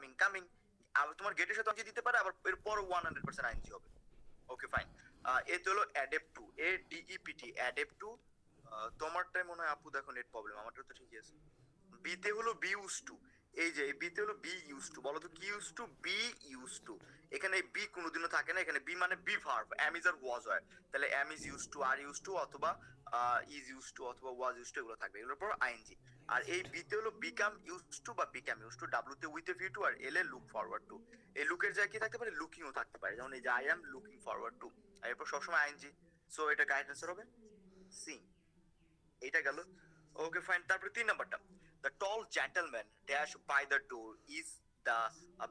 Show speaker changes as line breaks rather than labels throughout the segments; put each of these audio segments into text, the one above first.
Coming coming, আবার তোমার গেটের সাথে দিতে পারে, আবার এরপর 100% আইএনজি হবে। Okay fine. এ তো হলো অ্যাডেপ্ট টু, এ ডিইপিটি অ্যাডেপ্ট টু। তোমারটাই মনে হয় আপু দেখো নেট প্রবলেম, আমারটা তো ঠিকই আছে। বিতে হলো বি ইউজ টু, এই যে বিতে হলো বি ইউজ টু, বলো তো কি use to? Be use to. এখানে বি কোনোদিনও থাকে না, এখানে বি মানে বি ভার্ব, এম ইজ আর ওয়াজ হয়, তাহলে এম ইজ ইউজ টু, আর ইউজ টু, অথবা ইজ ইউজ টু, অথবা ওয়াজ ইউজ টু, এগুলো থাকবে, এগুলোর পর আইএনজি। আর এই বিতে হলো বিকাম ইউজ টু বা বিকাম ইউজ টু, ডাব্লিউ তে উইথ এ ভিউ টু, আর L a look forward to. এই লুকের জায়গায় কি থাকতে পারে? লুকিংও থাকতে পারে, যেমন এই যে I am looking forward to, আর এরপর সবসময় আইএনজি। সো এটা কারেক্ট অ্যান্সার হবে সি। এইটা গেল। ওকে ফাইন, তারপরে 3 নাম্বারটা, the tall gentleman dash by the door is the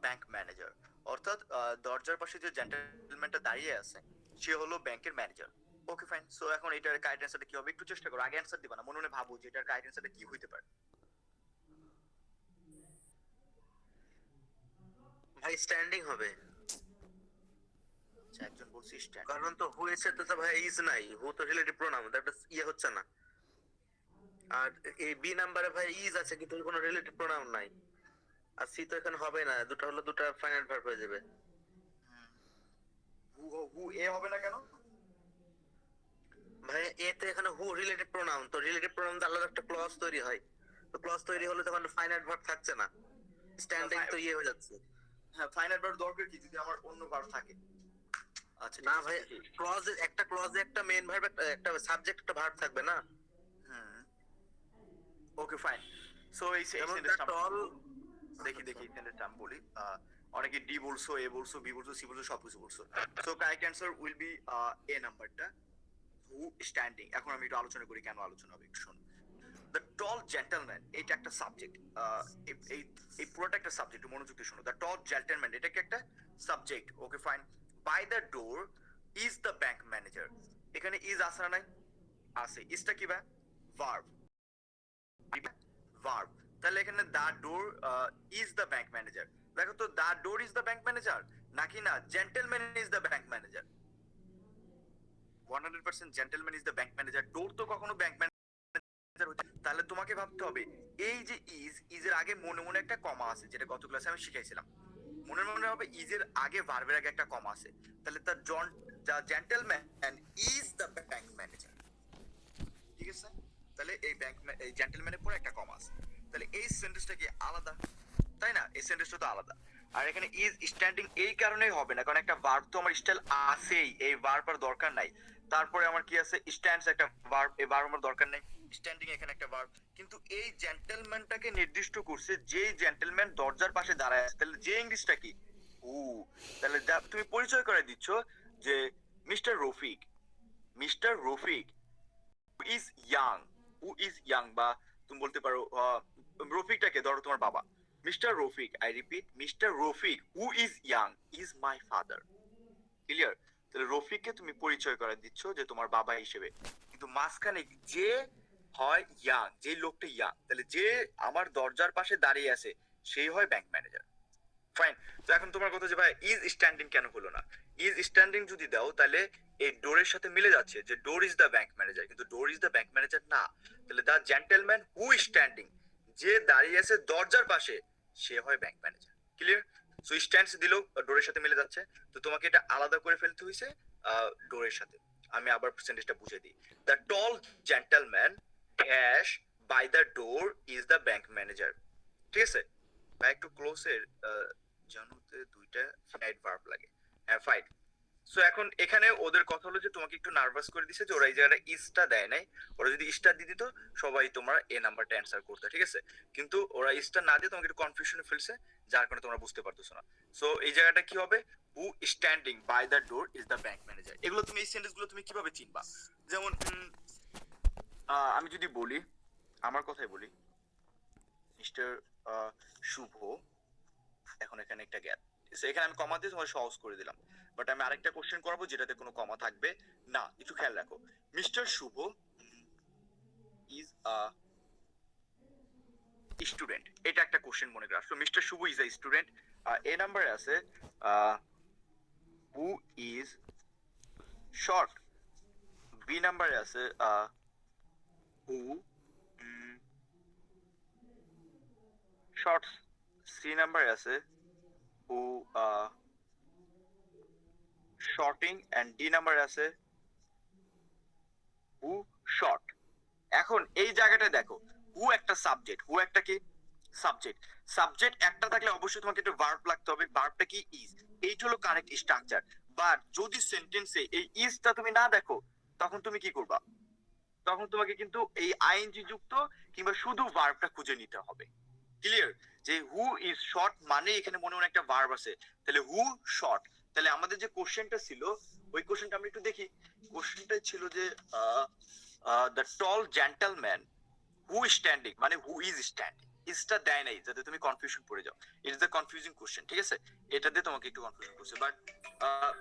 bank manager. অর্থাৎ দরজার পাশে যে জেন্টলম্যানটা দাঁড়িয়ে আছে সে হলো ব্যাংকের ম্যানেজার। ওকে ফাইন, সো এখন এটার কারেক্ট অ্যান্সারটা কি হবে? একটু চেষ্টা করো, আগে অ্যান্সার দিবা না, মনে মনে ভাবো যে এটার কারেক্ট অ্যান্সারটা কি হইতে পারে।
ভাই স্ট্যান্ডিং হবে।
আচ্ছা, একজন বলছি স্ট্যান্ড।
কারণ তো হু এর সাথে তো ভাই ইজ নাই, হু তো রিলেটিভ প্রোনাউন, দ্যাট ইয়ে হচ্ছে না। আর এই বি নাম্বারে ভাই ইজ আছে কিন্তু কোনো রিলেটিভ প্রোনাউন নাই। আর সি তো এখানে হবে না, দুটো হলো দুটো ফাইনাইট ভার্ব হয়ে যাবে।
হু হু এ হবে না কেন?
ভাই এ তো এখানে হু রিলেটিভ প্রোনাউন, তো রিলেটিভ প্রোনাউন আলাদা একটা ক্লজ তৈরি হয়, তো ক্লজ তৈরি হলে তখন ফাইনাইট ভার্ব থাকছে না, স্ট্যান্ডিং তো ইয়ে হয়ে যাচ্ছে।
হ্যাঁ, ফাইনাল ভার্ব দরকার কি যদি আমার অন্য ভার্ব থাকে? আচ্ছা
না
ঠিক আছে
ভাই,
দেখি।
ক্লজে একটা মেইন ভার্ব, একটা সাবজেক্ট, একটা ভার্ব থাকবে না।
হুম, ওকে ফাইন। সো এই
যেমন দ্য
সেন্টেন্সটা
টল।
দেখি দেখি এই সেন্টেন্সটা আমি বলি। অনেকে ডি বলছো, এ বলছো, বি বলছো, সি বলছো, সব কিছু বলছো। So correct answer will be A নাম্বারটা, হু স্ট্যান্ডিং। এখন আমি একটু আলোচনা করি, কেন আলোচনা হবে একটু শোনো। দ্য টল জেন্টলম্যান, এটা একটা সাবজেক্ট। এই এই পুরোটা একটা সাবজেক্ট, মনোযোগ দিয়ে শোনো। দ্য টল জেন্টলম্যান এটা কি একটা subject? Okay fine. By the door is the bank manager, এখানে ইজ আসা নাই? আছে। ইজটা কি বা? ভার্ব। ভার্ব। তাহলে এখানে the door is the bank manager. দেখো তো, the door is the bank manager নাকি না gentleman is the bank manager? 100% gentleman is the bank manager, door তো কখনো ব্যাংক ম্যানেজার হচ্ছে। তাহলে তোমাকে ভাবতে হবে এই যে ইজের আগে মনে মনে একটা কমা আছে, যেটা গত ক্লাসে আমি শিখাইছিলাম। মনে মনে হবে ইজের আগে ভার্বের আগে একটা কমা আছে, তাহলে তার the gentleman is the bank manager. ঠিক আছে, তাহলে এই জেন্টলম্যানের পরে একটা কমা আছে, তাহলে এই সেন্টেন্সটা কি আলাদা? তাই না? এই সেন্টেন্সটা তো আলাদা। আর এখানে ইজ স্ট্যান্ডিং এই কারণেই হবে না, কারণ একটা ভার্ব তো আমার স্টাইল আছেই, এই ভার্ব আর দরকার নাই। তারপরে আমার কি আছে? স্ট্যান্ডস একটা ভার্ব, এই ভার্ব আমার দরকার নেই। স্ট্যান্ডিং এখানে একটা ভার্ব, কিন্তু এই জেন্টলম্যানটাকে নির্দিষ্ট করছে যে জেন্টলম্যান দরজার পাশে দাঁড়ায় আছে, তাহলে যে ইংলিশটা কি? হু। তাহলে তুমি পরিচয় করে দিচ্ছ যে mister Rafiq, mister Rafiq is young, who is young, বা তুমি বলতে পারো রফিকটাকে ধরো তোমার বাবা, mister Rafiq, I repeat, mister Rafiq who is young is my father. Clear? তাহলে রফিককে তুমি পরিচয় করে দিচ্ছ যে তোমার বাবা হিসেবে, কিন্তু মাঝখানে যে হয় ইয়াং, যে লোকটা ইয়াং, তাহলে যে আমার দরজার পাশে দাঁড়িয়ে আছে সেই হয় ব্যাংক ম্যানেজার। ফাইন। তো এখন তোমার কথা যে ভাই ইজ স্ট্যান্ডিং কেন হলো না? ইজ স্ট্যান্ডিং যদি দাও তাহলে এই ডোরের সাথে মিলে যাচ্ছে যে door is the bank manager, কিন্তু door is the bank manager না। তাহলে দ্য জেন্টলম্যান হু স্ট্যান্ডিং, যে দাঁড়িয়ে আছে দরজার পাশে, সে হয় bank manager. Clear? So stands দিলেও ডোরের সাথে মিলে যাচ্ছে, তো তোমাকে এটা আলাদা করে ফেলতে হয়েছে ডোরের সাথে। আমি আবার সেন্টেন্সটা বুঝে দিই। The tall gentleman dash by the door is the bank manager. ঠিক আছে ভাই, একটু ক্লোজের জানুতে দুইটা ফাইট ভার্ব লাগে। হ্যাঁ ফাইট। সো এখন এখানে ওদের কথা হলো যে তোমাকে একটু নার্ভাস করে দিছে যে ওরা এই জায়গাটা ইস্টা দেয় নাই, ওরা যদি ইস্টা দিয়ে দিত সবাই তোমার এ নাম্বারটা অ্যান্সার করতে, ঠিক আছে? কিন্তু ওরা ইস্টা না দিয়ে তোমাকে একটু কনফিউশনে ফেলছে, যার কারণে তোমরা বুঝতে পারতেছো না। সো এই জায়গাটা কি হবে? Who standing by the door is the bank manager. এগুলো তুমি, এই সেন্টেন্স গুলো তুমি কিভাবে চিনবা? যেমন আমি যদি বলি, আমার কথাই বলি, মিস্টার শুভ, এখন এখানে একটা গ্যাপ, এখানে আমি কমা দিয়ে তোমার সহজ করে দিলাম, বাট আমি আরেকটা কোশ্চেন করবো যেটাতে কোনো কমা থাকবে না, একটু খেয়াল রাখো। Mister Shubho is a student, এটা একটা কোশ্চেন মনে করে আসলো। Mister Shubho is a student. এ নাম্বারে আছে হু ইজ শর্ট, বি নাম্বারে আছে হু শর্টস, সি নাম্বারে আছে হু শর্টিং এন্ড ডি নাম্বার আছে হু শর্ট। এখন এই জায়গাটা দেখো, হু একটা সাবজেক্ট, হু একটা কি সাবজেক্ট। সাবজেক্ট একটা থাকলে অবশ্যই তোমাকে একটা ভার্ব লাগতে হবে, ভার্বটা কি ইজ। এইটা হলো কারেক্ট স্ট্রাকচার। বাট যদি সেন্টেন্সে এই ইজটা তুমি না দেখো, তখন তুমি কি করবা? তখন তোমাকে কিন্তু এই আইএনজি যুক্ত কিংবা শুধু ভার্বটা খুঁজে নিতে হবে। ক্লিয়ার? যে হু ইজ শর্ট মানে এখানে মনে মনে একটা ভার্ব আছে, তাহলে হু শর্ট। তাহলে আমাদের যে কোশ্চেনটা ছিল, ওই কোশ্চেনটা আমরা একটু দেখি। কোশ্চেনটা ছিল যে the tall gentleman who standing মানে হু ইজ স্ট্যান্ডিং। ইজটা দেয় নাই যাতে তুমি কনফিউশন পড়ে যাও। It is the confusing question, ঠিক আছে? এটা দিয়ে তোমাকে একটু কনফিউশন করছে। বাট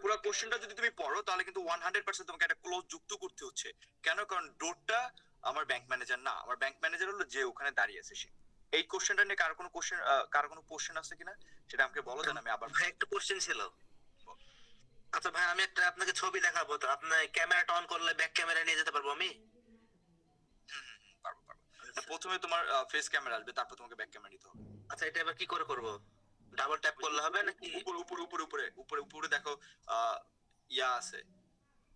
পুরো কোশ্চেনটা যদি তুমি পড়ো তাহলে কিন্তু 100% তোমাকে একটা ক্লোজ যুক্ত করতে হচ্ছে। কেন? কারণ ডোরটা আমার ব্যাংক ম্যানেজার না, আমার ব্যাংক ম্যানেজার হলো যে ওখানে দাঁড়িয়ে আছে সে। এই কোশ্চেনটা নিয়ে কারো কোনো কোশ্চেন, কারো কোনো কোশ্চেন আছে কিনা সেটা আমাকে বলো, দেন আমি আবার।
ভাই একটা কোশ্চেন ছিল। আচ্ছা ভাই, আমি একটা আপনাকে ছবি দেখাবো, তো আপনার ক্যামেরাটা অন করলে ব্যাক ক্যামেরা নিয়ে যেতে পারবো আমি?
পারবো পারবো। প্রথমে তোমার ফেস ক্যামেরা আসবে, তারপর তোমাকে ব্যাক ক্যামেরা নিতে হবে।
আচ্ছা, এটা এবার কি করে করব? ডাবল ট্যাপ করলে হবে নাকি?
উপরে উপরে উপরে উপরে উপরে উপরে দেখো, ইয়া আছে,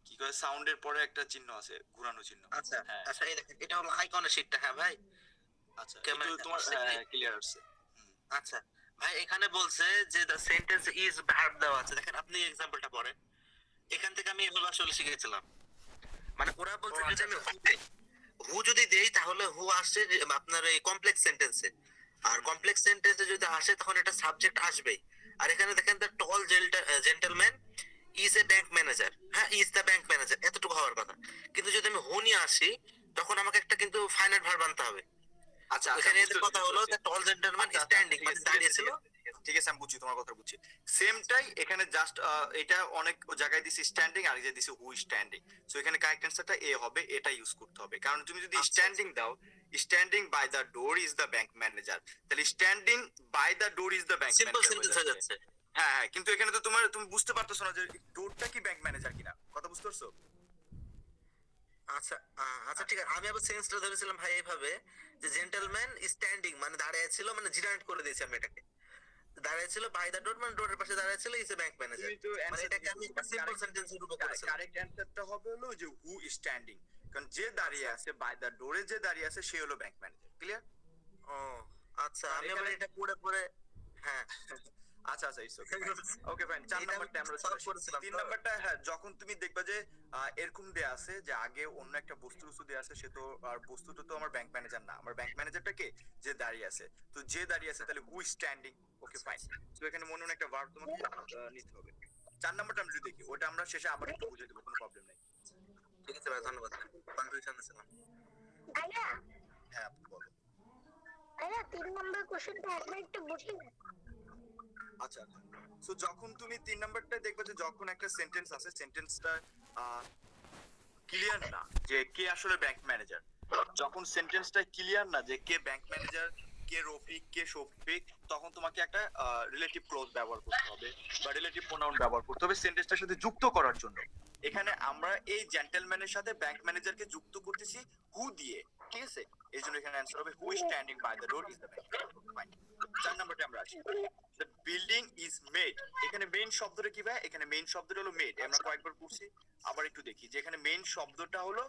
কি কয়, সাউন্ডের পরে একটা চিহ্ন আছে, ঘোরানো চিহ্ন।
আচ্ছা
হ্যাঁ
আচ্ছা, এই দেখেন, এটা হলো আইকনের শীটটা। হ্যাঁ ভাই,
আচ্ছা,
ক্যামেরা
একটু তোমার ক্লিয়ার আসছে।
আচ্ছা ভাই, এখানে বলছে যে দ্য সেন্টেন্স ইজ ভার্ব দেওয়া আছে। দেখেন, আপনি এক্সাম্পলটা পড়েন। এখান থেকে আমি এভাবে আসলে শিখেছিলাম। মানে ওরা বলছে যদি আমি হু দেই, হু যদি দেই তাহলে হু আসছে যে আপনার এই কমপ্লেক্স সেন্টেন্সে। আর কমপ্লেক্স সেন্টেন্সে যদি আসে তখন এটা সাবজেক্ট আসবেই। আর এখানে দেখেন, the tall gentleman is a bank manager. হ্যাঁ, ইজ দ্য ব্যাংক ম্যানেজার, এতটুকু হওয়ার কথা। কিন্তু যদি আমি হু নিয়ে আসি, তখন আমাকে একটা কিন্তু ফাইনাল ভার্ব আনতে হবে।
আচ্ছা আচ্ছা,
এখানে
বুঝতে
এদের কথা
পেরেছি,
হলো
বুঝতে
দ্য
পেরেছি।
টল জেন্টলম্যান
আচ্ছা, আচ্ছা,
স্ট্যান্ডিং,
ঠিক
মানে
আছে, ঠিক
দাঁড়িয়ে
আছে,
ছিল।
ঠিক আছে, ঠিক আছে, ঠিক আছে, আমি বুঝছি, তোমার কথা বুঝছি। সেমটাই এখানে জাস্ট এটা অনেক জায়গায় দিছি স্ট্যান্ডিং, আর যে দিছি হু স্ট্যান্ডিং। সো এখানে কারেক্ট অ্যান্সারটা এ হবে, এটা ইউজ করতে হবে। কারণ তুমি যদি
আচ্ছা
স্ট্যান্ডিং দাও, standing by the door is the bank manager, তাহলে standing by the door is the bank
simple
manager হয়ে
সেন্টেন্স হয়ে
যাচ্ছে।
যাচ্ছে।
হ্যাঁ হ্যাঁ, কিন্তু এখানে তো তুমি বুঝতে পারতেছো না যে ডোরটা কি ব্যাংক ম্যানেজার কিনা। কথা বুঝতে পারছো?
আচ্ছা আচ্ছা, ঠিক আছে। আমি আবার সেন্সটা ধরেছিলাম ভাই এইভাবে, যে জেন্টলম্যান স্ট্যান্ডিং মানে দাঁড়িয়ে ছিল, মানে জিরান্ট করে দিয়েছি আমি এটাকে। দাঁড়িয়ে ছিল বাই দ্য ডোর, মানে ডোরের পাশে দাঁড়িয়ে ছিল, ইজ এ ব্যাংক ম্যানেজার।
তুমি তো
মানে
অ্যানসার
এটাকে
ঠিকই
আমি
বলছো,
একটা
বাট
সিম্পল সেন্টেন্সের রূপে করেছিলাম।
কারেক্ট অ্যান্সারটা হবে হলো যে হু স্ট্যান্ডিং। কারণ যে দাঁড়িয়ে
আচ্ছা।
আছে বাই দ্য ডোরে, যে দাঁড়িয়ে আছে সে হলো ব্যাংক ম্যানেজার। ক্লিয়ার?
ও আচ্ছা,
কারণ
আমি আবার
এখানে
এটা পড়ে পড়ে, হ্যাঁ।
আচ্ছা আচ্ছা, it's okay fine. Okay fine, 4
এটা আমি
নাম্বারটা আমরা চলে
সলভ
আসি।
করেছিলাম
3
তো।
নাম্বারটা, হ্যাঁ, যখন তুমি দেখবা যে এরকম দেয়া আছে যে আগে অন্য একটা বস্তু বস্তু দেয়া আছে, সে তো আর বস্তুটা তো আমার ব্যাংক ম্যানেজার না, আমার ব্যাংক ম্যানেজারটা কে? যে দাঁড়িয়ে আছে। তো যে দাঁড়িয়ে আছে তাহলে হু স্ট্যান্ডিং। Okay fine. তো এখানে মনে মনে একটা ভার্ব তোমাকে নিতে হবে। 4 নাম্বারটা আমরা যদি দেখি, ওটা আমরা শেষে আবার একটু বুঝে দেবো, কোনো প্রবলেম নাই।
ঠিক আছে ভাই, ধন্যবাদ। কনফিউশনে ছিলাম।
ভাইয়া
হ্যাঁ, আপু বলো।
ভাইয়া 3 নম্বর কোশ্চেনটা একবার একটু বুঝিয়ে দেন।
আচ্ছা আচ্ছা। সো যখন তুমি 3 নাম্বারটা দেখবে যে যখন একটা সেন্টেন্স আছে, সেন্টেন্সটা ক্লিয়ার না যে কে আসলে ব্যাংক ম্যানেজার, যখন সেন্টেন্সটা ক্লিয়ার না যে কে ব্যাংক ম্যানেজার, কে রফিক, কে শফিক, তখন তোমাকে একটা রিলেটিভ ক্লোজ ব্যবহার করতে হবে বা রিলেটিভ প্রোনাউন ব্যবহার করতে হবে সেন্টেন্সটার সাথে যুক্ত করার জন্য। এখানে আমরা এই জেন্টলম্যানের সাথে ব্যাংক ম্যানেজারকে যুক্ত করতেছি হু দিয়ে, ঠিক আছে? এই জন্য এখানে অ্যান্সার হবে who standing by the door is the bank. Fine. 4 নাম্বারটা আমরা আসি। The building is made. এখানে মেইন শব্দটা কি ভাই? এখানে মেইন শব্দটা হলো মেড। আমরা কয়েকবার পড়ছি, আবার একটু দেখি যে এখানে মেইন শব্দটা হলো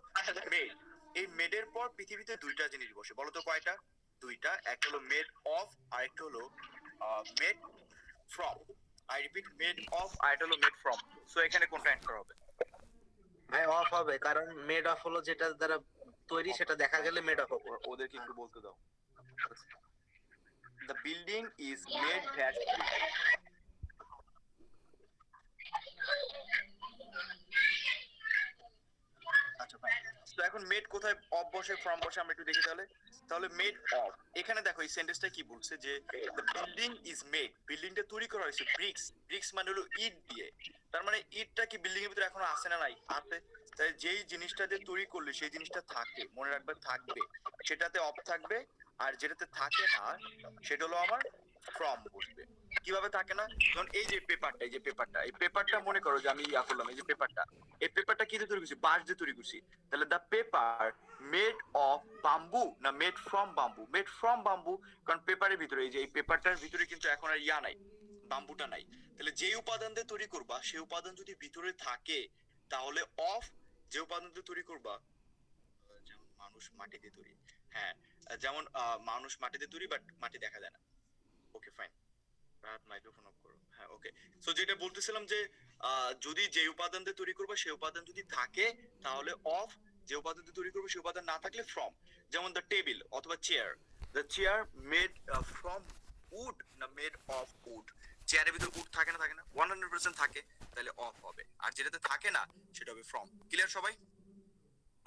মেড। এই মেডের পর পৃথিবীতে দুইটা জিনিস বসে, বলো তো কয়টা? দুইটা। একটা হলো মেড অফ, আর একটা হলো made from. I repeat, made of, আর একটা হলো মেড ফ্রম। সো এখানে কোনটা অ্যান্সার হবে?
ভাই অফ হবে, কারণ মেড অফ হলো যেটা দ্বারা তৈরি, সেটা দেখা গেলে মেড অফ হবে।
ওদেরকে একটু বলতে দাও। The building is made dash. আচ্ছা ফাইন। তো এখন মেড কোথায় অফ বসে, ফ্রম বসে, আমরা একটু দেখি তাহলে। তাহলে মেড অফ, এখানে দেখো এই সেন্টেন্সটা কি বলছে যে দ্য বিল্ডিং ইজ মেড, বিল্ডিংটা তৈরি করা হয়েছে ব্রিক্স। ব্রিক্স মানে হলো ইট দিয়ে। তার মানে ইটটা কি বিল্ডিং এর ভিতরে এখনো আছে না নাই? আছে। তাই যেই জিনিসটা দিয়ে তৈরি করলে সেই জিনিসটা থাকে, মনে রাখবে থাকবে, সেটাতে অফ থাকবে। আর যেটাতে থাকে না সেটা হলো আমার ফ্রম বসবে। কিভাবে থাকে না? যেমন এই যে পেপারটা, এই যে পেপারটা, এই পেপারটা মনে করো যে আমি ইয়া করলাম, এই যে পেপারটা, এই পেপারটা কি দিয়ে তৈরি করছি? বাঁশ দিয়ে তৈরি করছি। তাহলে the paper made of bamboo না made from bamboo? Made from bamboo. কারণ পেপারের ভিতরে, এই যে এই পেপারটার ভিতরে কিন্তু এখন আর ইয়া নাই, বাম্বুটা নাই। তাহলে যে উপাদান দিয়ে তৈরি করবা সেই উপাদান যদি ভিতরে থাকে তাহলে অফ। যে উপাদান দিয়ে তৈরি করবা, যেমন মানুষ মাটি দিয়ে তৈরি, হ্যাঁ, যেমন মানুষ মাটি দিয়ে তৈরি বাট মাটি দেখা যায় না। ওকে ফাইন, রাত মাইক্রোফোন অফ করো, হ্যাঁ ওকে। সো যেটা বলতেছিলাম যে যদি যে উপাদান দিয়ে তৈরি করবে সেই উপাদান যদি থাকে তাহলে অফ, যে উপাদান দিয়ে তৈরি করবে সেই উপাদান না থাকলে ফ্রম। যেমন দ্য টেবিল অথবা chair, the chair made from would না মেড অফ উড। চেয়ারের ভিতর উড থাকে না, থাকে না, 100% থাকে, তাহলে অফ হবে। আর যেটাতে থাকে না সেটা হবে ফ্রম। ক্লিয়ার সবাই?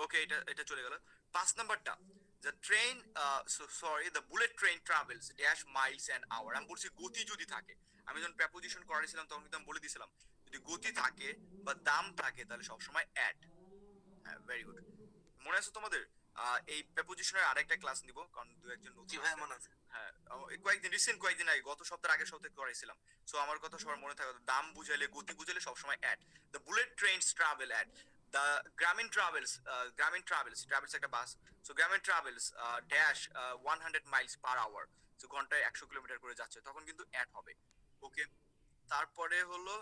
ওকে, এটা এটা চলে গেল। 5 নাম্বারটা, the train, sorry, the bullet train travels dash miles an hour. আমি বলছি গতি যদি থাকে, আমি যখন প্রেপোজিশন করেছিলাম তখন কিন্তু আমি বলে দিয়েছিলাম যদি গতি থাকে বা দাম থাকে তাহলে সবসময় অ্যাড। হ্যাঁ, ভেরি গুড। মনে আছে তোমাদের? এই প্রেপোজিশনের আরেকটা ক্লাস নিব, কারণ দু একজন
জি
নতুন
ভাই
আছে।
মনে আছে।
হ্যাঁ, এই কয়েকদিন রিসেন্ট কয়েকদিন আগে, গত সপ্তাহের আগের সপ্তাহে করাইছিলাম। সো আমার কথা সবার মনে থাকে, দাম বুঝাইলে গতি বুঝাইলে সবসময় add. The bullet trains travel at, the Grameen travels, Grameen travels, travels একটা bus. So Grameen travels dash 100 miles per hour, so ঘন্টায় 100 কিলোমিটার করে যাচ্ছে, তখন কিন্তু অ্যাড হবে। ওকে, তারপরে হলো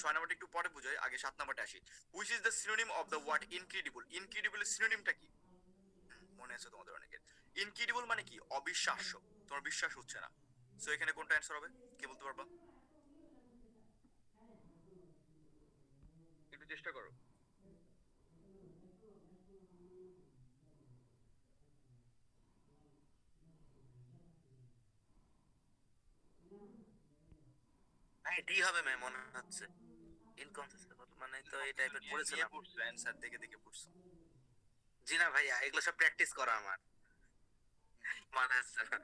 6 নাম্বারটা একটু পরে বুঝাই, আগে 7 নাম্বারটা আসি। Which is the synonym of the word incredible? ইনক্রেডিবলের সিনোনিমটা কি? মনে আছে তোমাদের অনেকের? ইনক্রেডিবল মানে কি? অবিশ্বাস্য, তোমার বিশ্বাস হচ্ছে না। সো এখানে কোনটা অ্যান্সার হবে, কে বলতে পারবা? একটু চেষ্টা করো।
হ্যাঁ ডি হবে ম্যাম মনে হচ্ছে। ইনকনসিস্টেন্ট মানে তো এই টাইপের
নিয়ে
পড়েছিলাম।
পড়ছো, অ্যান্সার দেখে দেখে পড়ছো।
জি না ভাইয়া, এগুলো সব প্র্যাকটিস করা আমার, মনে হচ্ছে না।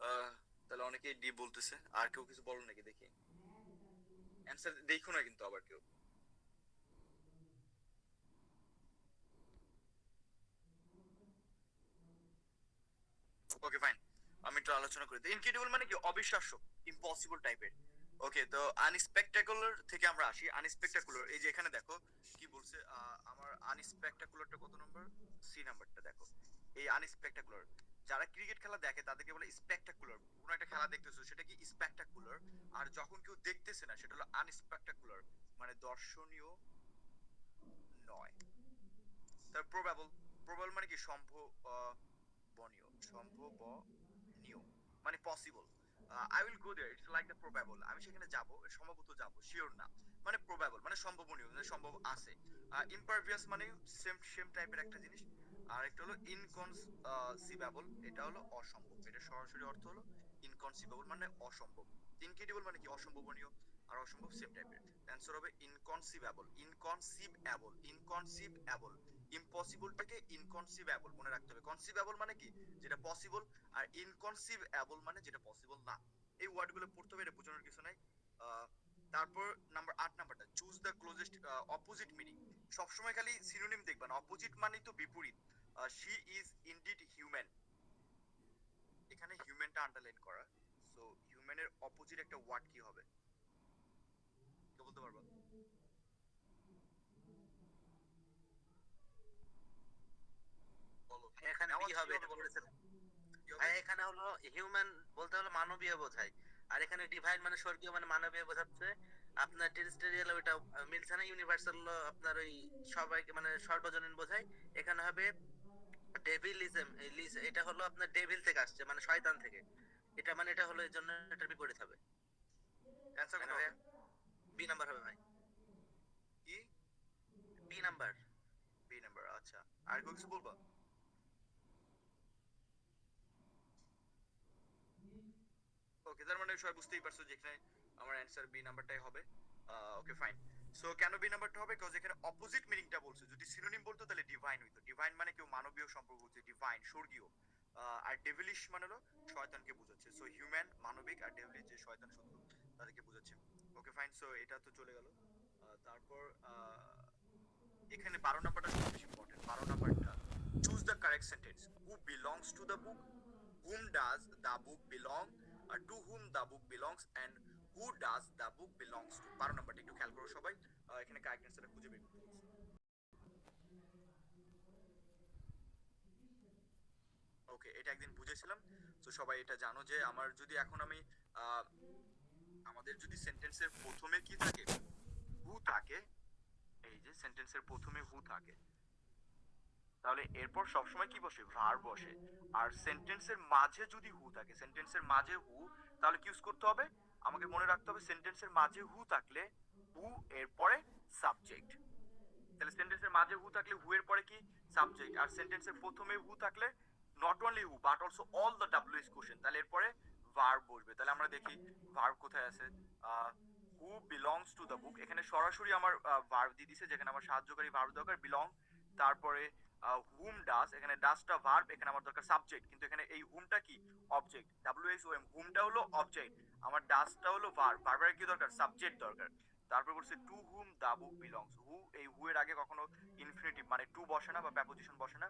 আহ, তাহলে অনেকেই ডি বলতেছে, আর কেউ কিছু বলো নাকি দেখি? অ্যান্সার দেখো না কিন্তু আবার কেউ। ওকে ফাইন, আমি একটু আলোচনা করি। ইনক্রেডিবল মানে কি? অবিশ্বাস্য, ইম্পসিবল টাইপের। ওকে, তো আনস্পেক্টাকুলার থেকে আমরা আসি। আনস্পেক্টাকুলার, এই যে এখানে দেখো কি বলছে, আমার আনস্পেক্টাকুলারটা কত নম্বর? সি নাম্বারটা দেখো। এই আনস্পেক্টাকুলার, যারা ক্রিকেট খেলা দেখে তাদেরকে বলে স্পেক্টাকুলার। কোন একটা খেলা দেখতেছো সেটা কি স্পেক্টাকুলার, আর যখন কেউ দেখতেছে না সেটা হলো আনস্পেক্টাকুলার, মানে দর্শনীয় নয়। তার প্রবাবল, প্রবাবল মানে কি? সম্ভবনীয়, সম্ভবনীয় মানে possible. I will go there, it's like the probable, আমি সেখানে যাব, সম্ভবত যাব, শিওর না। মানে প্রবাবল মানে সম্ভাবনীয়, মানে সম্ভব আছে। ইম্পারভিয়াস মানে সেম সেম টাইপের একটা জিনিস। আর একটা হলো ইনকনসিভেবল, এটা হলো অসম্ভব, এটা সরাসরি অর্থ হলো ইনকনসিভেবল মানে অসম্ভব। ইনক্রেডিবল মানে কি? অসম্ভবনীয়, আর অসম্ভব সেম টাইপের। অ্যান্সার হবে ইনকনসিভেবল, ইনকনসিভেবল, ইনকনসিভেবল। ইম্পসিবলটাকে ইনকনসিভেবল মনে রাখতে হবে। কনসিভেবল মানে কি? যেটা পসিবল। আর ইনকনসিভেবল মানে যেটা পসিবল না। এই ওয়ার্ডগুলো পড়তে হবে, এটা বোঝানোর কিছু নাই। আহ, তারপর নাম্বার 8 নাম্বারটা, choose the closest opposite meaning. সবসময় খালি সিনোনিম দেখবা না, অপোজিট মানেই তো বিপরীত। শি ইজ ইনডিড হিউম্যান, এখানে হিউম্যানটা আন্ডারলাইন করা। সো হিউম্যানের অপোজিট একটা ওয়ার্ড কি হবে, তো বলতে পারবা? বলো।
এখানে বি
নেওয়াজ কি
হবে,
হবে
এটা
বলো?
পড়েছিলাম।
কি হবে?
ভাই এখানে হলো হিউম্যান বলতে হলো মানবীয় বোঝায়, আর এখানে ডিভাইন মানে স্বর্গীয় মানে মানবীয় বোঝাচ্ছে। আপনার টেরিস্টেরিয়াল ওইটা মিলছে না, ইউনিভার্সাল আপনার ওই সবাইকে মানে সর্বজনীন বোঝায়। এখানে হবে ডেভিলিজম, এটা হলো আপনার ডেভিল থেকে আসছে মানে শয়তান থেকে। এটা মানে এটা হলো এই জন্য এটার বিপরীত হবে।
অ্যান্সার
তাই
কত
না
হবে?
ভাইয়া? বি নাম্বার হবে ভাই।
কি?
B number.
বি নাম্বার, আচ্ছা। আর কেউ কিছু বলবা? ওকে, তার মানে সবাই বুঝতেই পারছো যে এখানে আমার অ্যান্সার বি নাম্বারটাই হবে। Okay fine. সো কেন বি নাম্বারটা হবে? বিকজ এখানে অপোজিট মিনিংটা বলছে। যদি সিনোনিম বলতো তাহলে ডিভাইন হইতো। ডিভাইন মানে কেউ মানবীয় সম্পর্ক হচ্ছে, ডিভাইন স্বর্গীয়। আর ডেভিলিশ মানে হলো শয়তানকে বোঝাচ্ছে। সো হিউম্যান মানবিক, আর ডেভিলিশ যে শয়তান শত্রু তাদেরকে বোঝাচ্ছে। ওকে ফাইন, সো এটা তো চলে গেল। তারপর এখানে 12 নাম্বারটা সবচেয়ে বেশি ইম্পর্টেন্ট। 12 নাম্বারটা, choose the correct sentence. Who belongs to the book, whom does the book belong, to whom the book belongs and who does the book belongs to. 12 নাম্বারটা একটু খেয়াল করো সবাই, এখানে কারেক্ট অ্যান্সারটা খুঁজে বের করতে বলছে। ওকে, এটা একদিন বুঝেছিলাম। তো সবাই এটা জানো যে আমার যদি এখন আমি আহ, আমাদের যদি সেন্টেন্সের প্রথমে কি থাকে, হু থাকে, এই যে সেন্টেন্সের প্রথমে হু থাকে, তাহলে এরপর সবসময় কি বসে, ভার্ব বসে। আর সেন্টেন্সের মাঝে যদি হু থাকে, সেন্টেন্সের মাঝে হু, তাহলে কি ইউজ করতে হবে, আমাকে মনে রাখতে হবে সেন্টেন্সের মাঝে হু থাকলে হু এরপরে সাবজেক্ট। তাহলে সেন্টেন্সের মাঝে হু থাকলে হু এর পরে কি, সাবজেক্ট। আর সেন্টেন্সের প্রথমে হু থাকলে not only who but also all the ডাব্লিউএস কোশ্চেন, তাহলে এরপরে ভার্ব বসবে। তাহলে আমরা দেখি ভার্ব কোথায় আছে, হু বিলংস টু দ্য বুক, এখানে সরাসরি আমার ভার্ব দিয়ে দিছে, যেখানে আমার সাহায্যকারী ভার্ব দরকার বিলং। তারপরে হুম ডাস, এখানে ডাসটা ভার্ব, এখানে আমার দরকার সাবজেক্ট, কিন্তু এখানে এই হুমটা কি, অবজেক্ট। ডাব্লিউএস ও এম, হুমটা হলো অবজেক্ট, আমার ডাসটা হলো ভার্ব, ভার্বের কি দরকার, সাবজেক্ট দরকার। তারপর বলছে টু হুম দা বুক বিলংস, হু, এই হু এর আগে কখনো ইনফিনিটিভ মানে টু বসে না বা প্রেপোজিশন বসে না।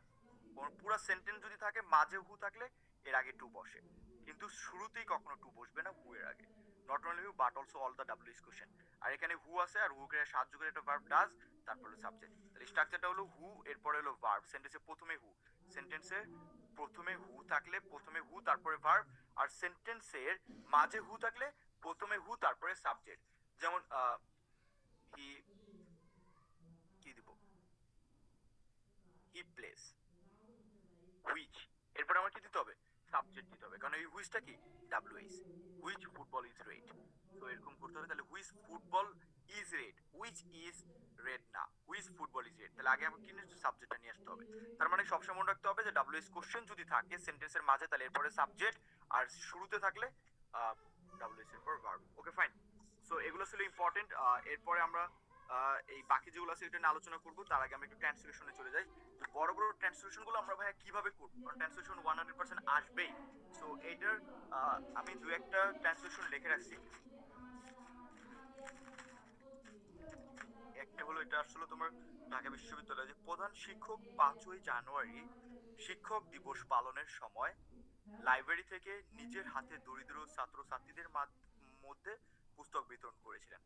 পুরো সেন্টেন্স যদি থাকে মাঝে হু থাকলে এর আগে টু বসে, কিন্তু শুরুতেই কখনো টু বসবে না হু এর আগে। Not only who but also all the ডাব্লিউএস কোশ্চেন। আর এখানে হু আছে আর হু কে সাহায্য করে একটা ভার্ব ডাজ, তারপর হলো সাবজেক্ট। তাহলে স্ট্রাকচারটা হলো হু এরপরে হলো ভার্ব, সেন্টেন্সের প্রথমে হু, সেন্টেন্সের প্রথমে হু থাকলে প্রথমে হু তারপরে ভার্ব। আর সেন্টেন্সের মাঝে হু থাকলে প্রথমে হু তারপরে সাবজেক্ট। যেমন হি, কি দিব, হি প্লেস, হুইচ, এরপর আমার কি দিতে হবে, সাবজেক্ট দিতে হবে, কারণ এই হুইচটা কি, WH, which football is red. তো এরকম করতে হবে। তাহলে which football is red, which is red না, হুইচ ফুটবল ইজ রেড। তাহলে আগে আমাকে কি নিয়ে সাবজেক্টটা নিয়ে আসতে হবে। তার মানে সবসময় মনে রাখতে হবে যে ডাব্লিউএইচ কোশ্চেন যদি থাকে সেন্টেন্সের মাঝে, তাহলে এরপরে সাবজেক্ট, আর শুরুতে থাকলে ডাব্লিউএইচ এর পর ভার্ব। Okay fine. সো এগুলো ছিল ইম্পর্টেন্ট। এরপরে আমরা এই বাকি যেগুলো আছে এটা নিয়ে আলোচনা করবো। তার আগে আমি একটু ট্রান্সলেশনে চলে যাই। বড় বড় ট্রান্সলেশন গুলো আমরা ভাইয়া কিভাবে করবো, কারণ ট্রান্সলেশন 100% আসবেই। সো এইটার আমি দু একটা ট্রান্সলেশন লিখে রাখছি। একটা হলো, এটা আসলে তোমার ঢাকা বিশ্ববিদ্যালয়ে যে প্রধান শিক্ষক 5ই জানুয়ারি শিক্ষক দিবস পালনের সময় লাইব্রেরি থেকে নিজের হাতে দরিদ্র ছাত্রছাত্রীদের মধ্যে পুস্তক বিতরণ করেছিলেন।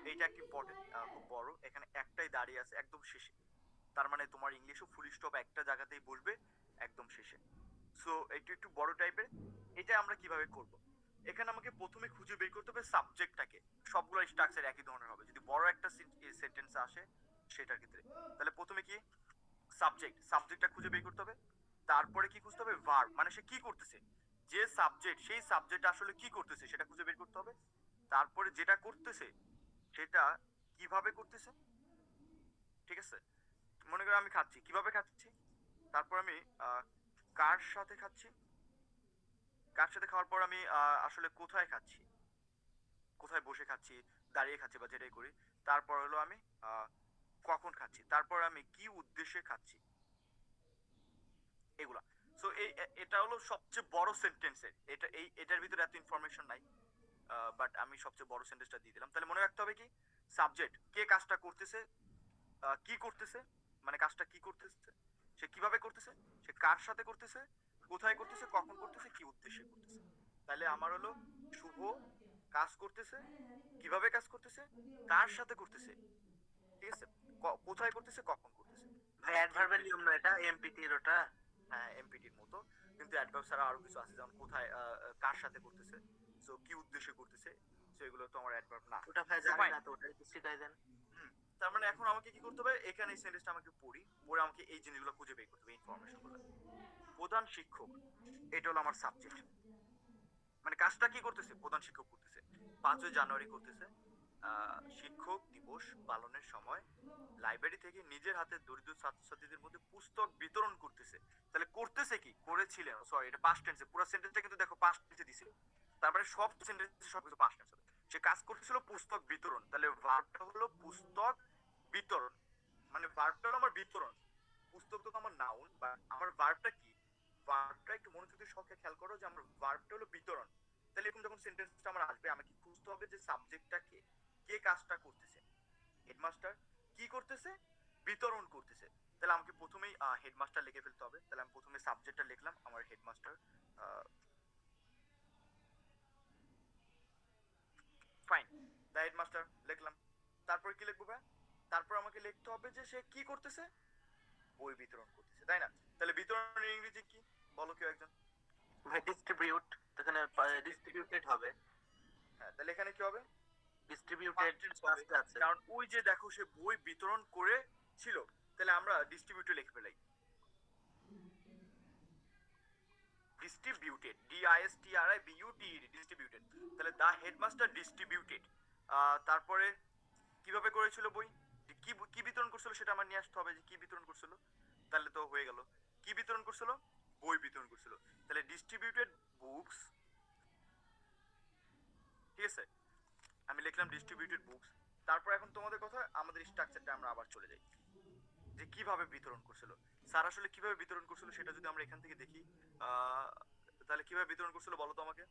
এইটা একটা ইম্পর্টেন্ট, খুব বড়। এখানে একটাই দাঁড়িয়ে আছে একদম শেষে, তার মানে তোমার ইংলিশও ফুল স্টপ একটা জায়গাতেই বসবে একদম শেষে। সো একটু একটু বড় টাইপের। এটা আমরা কিভাবে করব, এখানে আমাকে প্রথমে খুঁজে বের করতে হবে সাবজেক্টটাকে। সবগুলো স্ট্রাকচার একই ধরনের হবে যদি বড় একটা সেন্টেন্স আসে সেটার ক্ষেত্রে। তাহলে প্রথমে কি, সাবজেক্ট, সাবজেক্টটা খুঁজে বের করতে হবে। তারপরে কি খুঁজতে হবে, ভার্ব, মানে সে কি করতেছে, যে সাবজেক্ট সেই সাবজেক্ট আসলে কি করতেছে সেটা খুঁজে বের করতে হবে। তারপরে যেটা করতেছে সেটা কিভাবে করতেছে, ঠিক আছে। মনে করো আমি খাচ্ছি, কিভাবে খাচ্ছি, তারপর আমি আহ, কার সাথে খাচ্ছি, কার সাথে খাওয়ার পর আমি আসলে কোথায় খাচ্ছি, কোথায় বসে খাচ্ছি, দাঁড়িয়ে খাচ্ছি বা যেটাই করি। তারপর হলো আমি আহ, কখন খাচ্ছি, তারপর আমি কি উদ্দেশ্যে খাচ্ছি, এগুলা। সো এটা হলো সবচেয়ে বড় সেন্টেন্সের, এটার ভিতরে এত ইনফরমেশন নাই, বাট আমি সবচেয়ে বড় সেন্টেন্সটা দিয়ে দিলাম। তাহলে মনে রাখতে হবে কি, সাবজেক্ট কে কাজটা করতেছে, কি করতেছে, মানে কাজটা কি করতেছে, সে কিভাবে করতেছে, সে কার সাথে করতেছে, কোথায় করতেছে, কখন করতেছে, কি উদ্দেশ্যে করতেছে। তাহলে আমার হলো শুভ কাজ করতেছে, কিভাবে কাজ করতেছে, কার সাথে করতেছে, ঠিক আছে, কোথায় করতেছে, কখন করতেছে,
ভাই
মানে কি
অ্যাডভার্বের নিয়ম
উদ্দেশ্যে।
না এটা, এমপিটির ওটা।
হ্যাঁ এমপিটির মতো, কিন্তু অ্যাডভার্ব ছাড়া আরো কিছু আছে, যেমন কোথায়, কার সাথে করতেছে, সো কি উদ্দেশ্যে করতেছে, সো এগুলো তো আমার অ্যাডভার্ব না।
ওটা ভাই
সো
জানি
ফাইন।
না তো, ওটা একটু শিখাই দেন।
তার মানে এখন আমাকে কি করতে হবে, এখানে এই সেন্টেন্সটা আমাকে পড়ি, পড়ে আমাকে এই জিনিসগুলো খুঁজে বের করতে হবে, ইনফরমেশন গুলো। প্রধান শিক্ষক, এটা হলো আমার সাবজেক্ট, মানে কাজটা কি করতেছে, প্রধান শিক্ষক করতেছে, 5ই জানুয়ারি করতেছে শিক্ষক দিবস পালনের সময় লাইব্রেরি থেকে নিজের হাতে দরিদ্র ছাত্রছাত্রীদের মধ্যে পুস্তক বিতরণ করতেছে। তাহলে করতেছে কি, করেছিলেন, সরি এটা পাস্ট টেন্সে, পুরো সেন্টেন্সটা কিন্তু দেখো পাস্ট টেন্সে দিছিল। তার মানে সব সেন্টেন্সে সবকিছু পাস্ট টেন্স হবে। সে কাজ করতেছিল পুস্তক বিতরণ, তাহলে ভার্বটা হলো পুস্তক বিতরণ, মানে ভার্বটা হলো আমার বিতরণ। পুস্তক তো আমার নাউন, বা আমার ভার্বটা কি, ভার্বটা একটু মনোযোগ দিয়ে সবকে খেয়াল করো যে আমার ভার্বটা হলো বিতরণ। তাহলে এরকম যখন সেন্টেন্সটা আমার আসবে আমাকে খুঁজতে হবে যে সাবজেক্টটা কে, কে কাজটা করতেছে, হেডমাস্টার, কি করতেছে, বিতরণ করতেছে। তাহলে আমাকে প্রথমেই হেডমাস্টার লিখে ফেলতে হবে। তাহলে আমি প্রথমে সাবজেক্টটা লিখলাম আমার হেডমাস্টার, তারপর কি লিখবো ভাই? তারপর আমাকে লিখতে হবে যে সে কি করতেছে, বই বিতরণ করতেছে, তাই না? তাহলে বিতরণের ইংরেজি কি বলো কেউ একজন?
ভাই ডিস্ট্রিবিউট, এখানে ডিস্ট্রিবিউটেড হবে।
হ্যাঁ, তাহলে এখানে কি হবে?
ডিস্ট্রিবিউটেড
Past tense হবে,
আছে।
কারণ ওই যে দেখো সে বই বিতরণ করে ছিল, তাহলে আমরা ডিস্ট্রিবিউটে লিখে ফেলাই, ডিস্ট্রিবিউটেড, DISTRIBUTED, ডিস্ট্রিবিউটেড। তাহলে দা হেডমাস্টার ডিস্ট্রিবিউটেড। তারপরে কিভাবে করেছিল বই, কি কি বিতরণ করছিল সেটা আমার নিয়ে আসতে হবে, যে কি বিতরণ করছিল। তাহলে তো হয়ে গেল, কি বিতরণ করছিল, বই বিতরণ করছিল। তাহলে ডিস্ট্রিবিউটেড বুকস, ঠিক আছে, আমি লিখলাম ডিস্ট্রিবিউটেড বুকস। তারপর এখন তোমাদের কথা, আমাদের স্ট্রাকচারটা আমরা আবার চলে যাই, যে কিভাবে বিতরণ করছিল। স্যার আসলে কিভাবে বিতরণ করছিল সেটা যদি আমরা এখান থেকে দেখি, তাহলে কিভাবে বিতরণ করছিল বলো তো আমাকে।